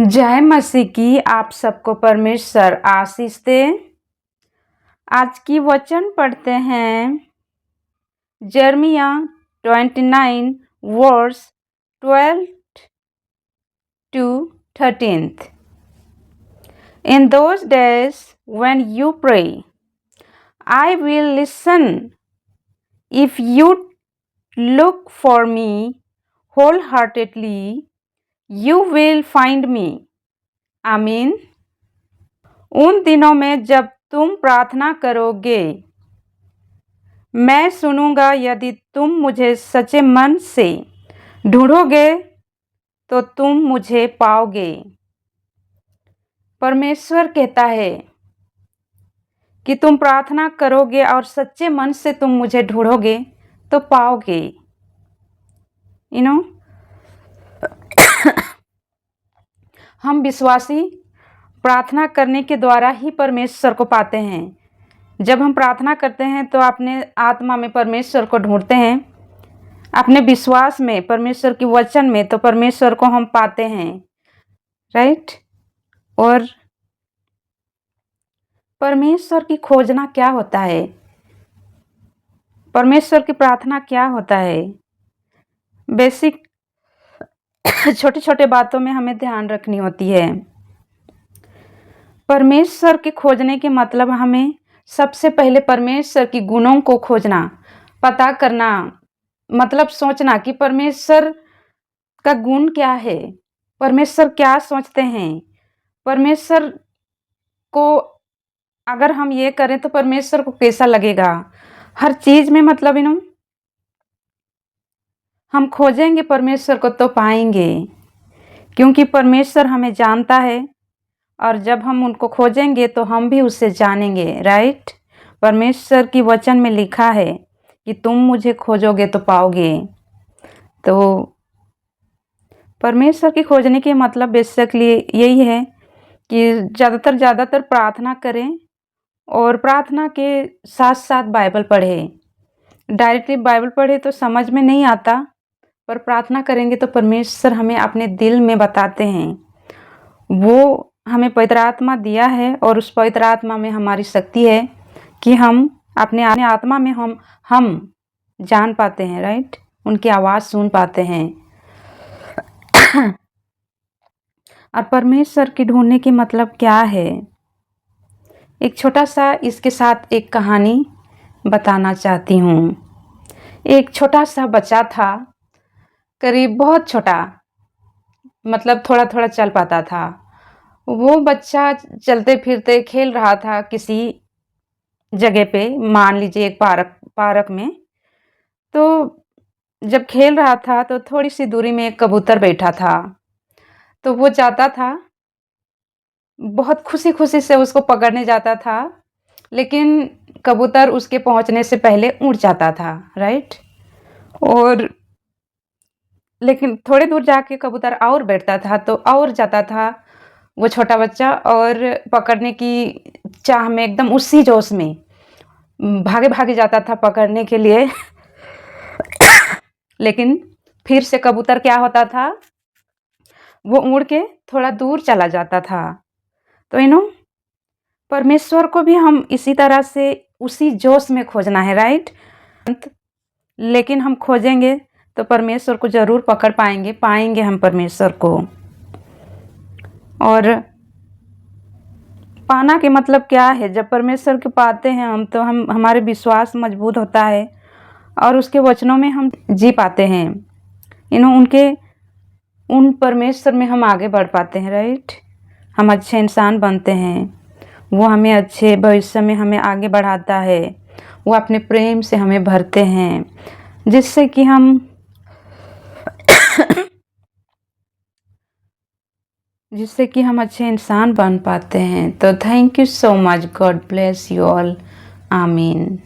जय मसीह की आप सबको परमेश्वर आशीष दे। आज की वचन पढ़ते हैं यिर्मयाह 29 verse 12 to 13। In those days when you pray, I will listen. If you look for me wholeheartedly, you will find me. आमीन। उन दिनों में जब तुम प्रार्थना करोगे, मैं सुनूंगा। यदि तुम मुझे सच्चे मन से ढूंढोगे तो तुम मुझे पाओगे। परमेश्वर कहता है कि तुम प्रार्थना करोगे और सच्चे मन से तुम मुझे ढूंढोगे तो पाओगे। हम विश्वासी प्रार्थना करने के द्वारा ही परमेश्वर को पाते हैं। जब हम प्रार्थना करते हैं तो अपने आत्मा में परमेश्वर को ढूंढते हैं, अपने विश्वास में परमेश्वर की वचन में, तो परमेश्वर को हम पाते हैं, राइट। और परमेश्वर की खोजना क्या होता है, परमेश्वर की प्रार्थना क्या होता है, बेसिक छोटे छोटे बातों में हमें ध्यान रखनी होती है। परमेश्वर के खोजने के मतलब हमें सबसे पहले परमेश्वर की गुणों को खोजना, पता करना, मतलब सोचना कि परमेश्वर का गुण क्या है, परमेश्वर क्या सोचते हैं, परमेश्वर को अगर हम ये करें तो परमेश्वर को कैसा लगेगा। हर चीज में मतलब हम खोजेंगे परमेश्वर को तो पाएंगे, क्योंकि परमेश्वर हमें जानता है और जब हम उनको खोजेंगे तो हम भी उससे जानेंगे, राइट। परमेश्वर की वचन में लिखा है कि तुम मुझे खोजोगे तो पाओगे। तो परमेश्वर की खोजने के मतलब बेसिकली यही है कि ज़्यादातर प्रार्थना करें और प्रार्थना के साथ साथ बाइबल पढ़ें। डायरेक्टली बाइबल पढ़े तो समझ में नहीं आता, पर प्रार्थना करेंगे तो परमेश्वर हमें अपने दिल में बताते हैं। वो हमें पवित्र आत्मा दिया है और उस पवित्र आत्मा में हमारी शक्ति है कि हम अपने आत्मा में हम जान पाते हैं, राइट, उनकी आवाज़ सुन पाते हैं। और परमेश्वर की ढूंढने की मतलब क्या है, एक छोटा सा इसके साथ एक कहानी बताना चाहती हूँ। एक छोटा सा बच्चा था, करीब बहुत छोटा, मतलब थोड़ा थोड़ा चल पाता था। वो बच्चा चलते फिरते खेल रहा था किसी जगह पे, मान लीजिए एक पार्क में। तो जब खेल रहा था तो थोड़ी सी दूरी में एक कबूतर बैठा था, तो वो जाता था, बहुत खुशी खुशी से उसको पकड़ने जाता था, लेकिन कबूतर उसके पहुंचने से पहले उड़ जाता था, राइट। और लेकिन थोड़ी दूर जाके कबूतर और बैठता था तो और जाता था वो छोटा बच्चा, और पकड़ने की चाह में एकदम उसी जोश में भागे भागे जाता था पकड़ने के लिए। लेकिन फिर से कबूतर क्या होता था, वो उड़ के थोड़ा दूर चला जाता था। तो परमेश्वर को भी हम इसी तरह से उसी जोश में खोजना है, राइट। लेकिन हम खोजेंगे तो परमेश्वर को जरूर पकड़ पाएंगे हम परमेश्वर को। और पाना के मतलब क्या है, जब परमेश्वर को पाते हैं हम तो हमारे विश्वास मजबूत होता है और उसके वचनों में हम जी पाते हैं। उन परमेश्वर में हम आगे बढ़ पाते हैं, राइट। हम अच्छे इंसान बनते हैं, वो हमें अच्छे भविष्य में हमें आगे बढ़ाता है, वो अपने प्रेम से हमें भरते हैं, जिससे कि हम अच्छे इंसान बन पाते हैं। तो thank you so much, God bless you all, आमीन।